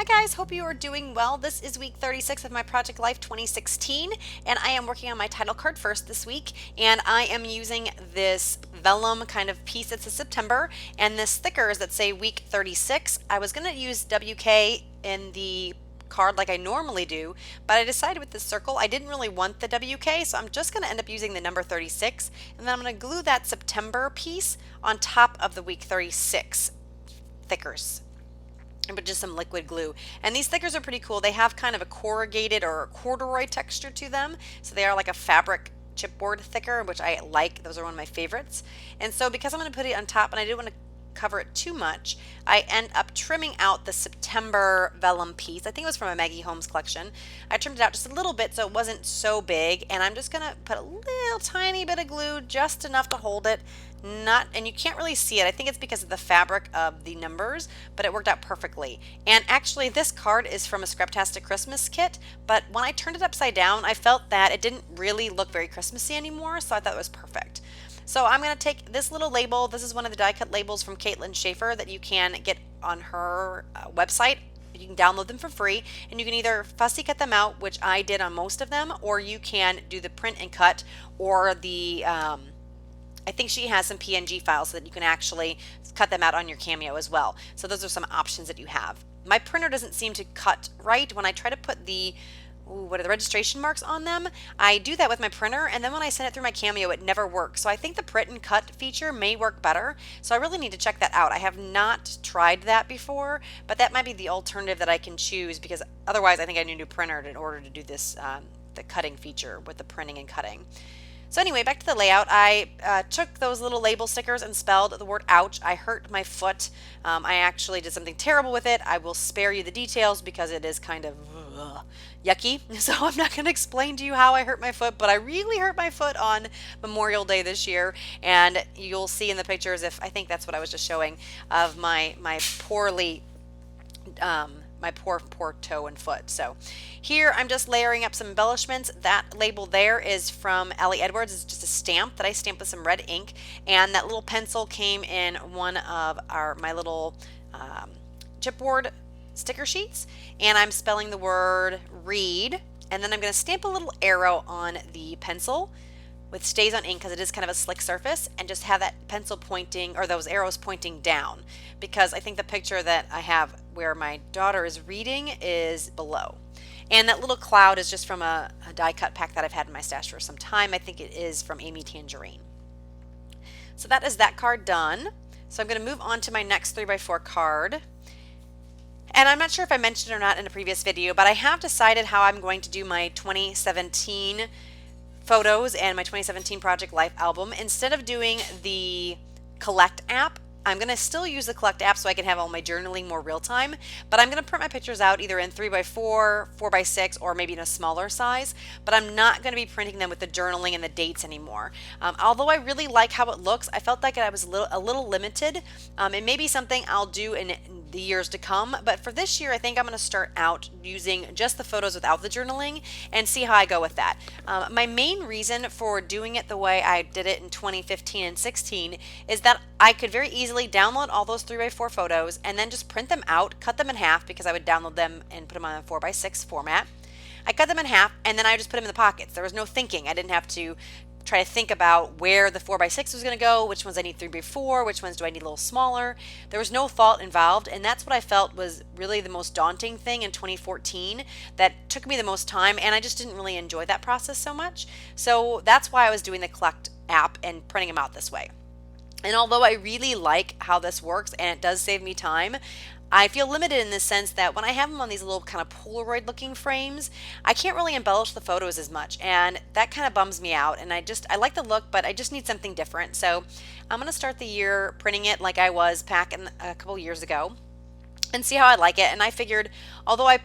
guys, hope you are doing well. This is week 36 of my Project Life 2016, and I am working on my title card first this week, and I am using this vellum kind of piece that says September, and this stickers that say week 36. I was going to use WK in the card like I normally do, but I decided with this circle I didn't really want the WK, so I'm just going to end up using the number 36, and then I'm going to glue that September piece on top of the week 36 stickers, but just some liquid glue. And these stickers are pretty cool. They have kind of a corrugated or corduroy texture to them, so they are like a fabric chipboard thicker, which I like. Those are one of my favorites. And so because I'm going to put it on top and I didn't want to cover it too much, I end up trimming out the September vellum piece. I think it was from a Maggie Holmes collection. I trimmed it out just a little bit so it wasn't so big, and I'm just going to put a little tiny bit of glue, just enough to hold it. Not, and you can't really see it. I think it's because of the fabric of the numbers, but it worked out perfectly. And actually this card is from a Scraptastic Christmas kit, but when I turned it upside down, I felt that it didn't really look very Christmassy anymore, so I thought it was perfect. So I'm going to take this little label. This is one of the die cut labels from Caitlin Schaefer that you can get on her website. You can download them for free, and you can either fussy cut them out, which I did on most of them, or you can do the print and cut, or the I think she has some PNG files so that you can actually cut them out on your Cameo as well. So those are some options that you have. My printer doesn't seem to cut right when I try to put the what are the registration marks on them. I do that with my printer, and then when I send it through my Cameo, it never works. So I think the print and cut feature may work better. So I really need to check that out. I have not tried that before, but that might be the alternative that I can choose, because otherwise I think I need a new printer in order to do this the cutting feature with the printing and cutting. So anyway, back to the layout. I took those little label stickers and spelled the word ouch. I hurt my foot. I actually did something terrible with it. I will spare you the details because it is kind of yucky. So I'm not going to explain to you how I hurt my foot, but I really hurt my foot on Memorial Day this year. And you'll see in the pictures, if I think that's what I was just showing, of my poorly my poor toe and foot. So here I'm just layering up some embellishments. That label there is from Ellie Edwards. It's just a stamp that I stamped with some red ink, and that little pencil came in one of my little chipboard sticker sheets, and I'm spelling the word read, and then I'm going to stamp a little arrow on the pencil with Stays on Ink, because it is kind of a slick surface, and just have that pencil pointing, or those arrows pointing down, because I think the picture that I have where my daughter is reading is below. And that little cloud is just from a die cut pack that I've had in my stash for some time. I think it is from Amy Tangerine. So that is that card done. So I'm going to move on to my next 3x4 card. And I'm not sure if I mentioned it or not in a previous video, but I have decided how I'm going to do my 2017 photos and my 2017 Project Life album. Instead of doing the Collect app, I'm going to still use the Collect app so I can have all my journaling more real time, but I'm going to print my pictures out either in 3x4, 4x6, or maybe in a smaller size, but I'm not going to be printing them with the journaling and the dates anymore. Although I really like how it looks, I felt like I was a little limited. It may be something I'll do in the years to come, but for this year I think I'm going to start out using just the photos without the journaling and see how I go with that. My main reason for doing it the way I did it in 2015 and 16 is that I could very easily download all those 3x4 photos and then just print them out, cut them in half, because I would download them and put them on a 4x6 format. I cut them in half and then I just put them in the pockets. There was no thinking. I didn't have to try to think about where the 4x6 was going to go, which ones I need 3x4, which ones do I need a little smaller. There was no thought involved, and that's what I felt was really the most daunting thing in 2014 that took me the most time, and I just didn't really enjoy that process so much. So that's why I was doing the Collect app and printing them out this way. And although I really like how this works and it does save me time, I feel limited in the sense that when I have them on these little kind of Polaroid looking frames, I can't really embellish the photos as much, and that kind of bums me out. And I like the look, but I just need something different. So I'm going to start the year printing it like I was packing a couple years ago and see how I like it. And I figured, although I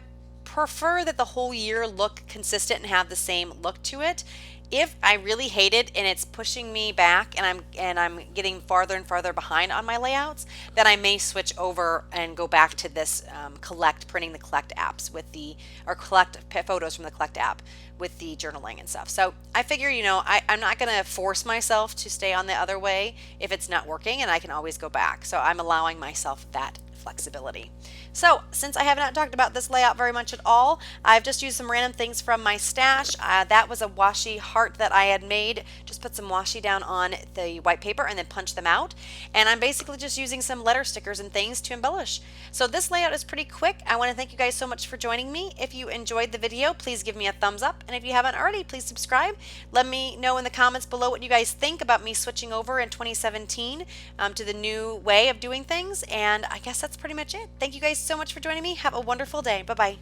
prefer that the whole year look consistent and have the same look to it, If I really hate it and it's pushing me back and I'm getting farther and farther behind on my layouts, then I may switch over and go back to this printing the collect apps with the or collect photos from the collect app with the journaling and stuff. So I figure, I'm not going to force myself to stay on the other way if it's not working, and I can always go back. So I'm allowing myself that flexibility. So since I have not talked about this layout very much at all, I've just used some random things from my stash. That was a washi heart that I had made. Just put some washi down on the white paper and then punch them out. And I'm basically just using some letter stickers and things to embellish. So this layout is pretty quick. I want to thank you guys so much for joining me. If you enjoyed the video, please give me a thumbs up. And if you haven't already, please subscribe. Let me know in the comments below what you guys think about me switching over in 2017 to the new way of doing things. And I guess that's pretty much it. Thank you guys so much for joining me. Have a wonderful day. Bye-bye.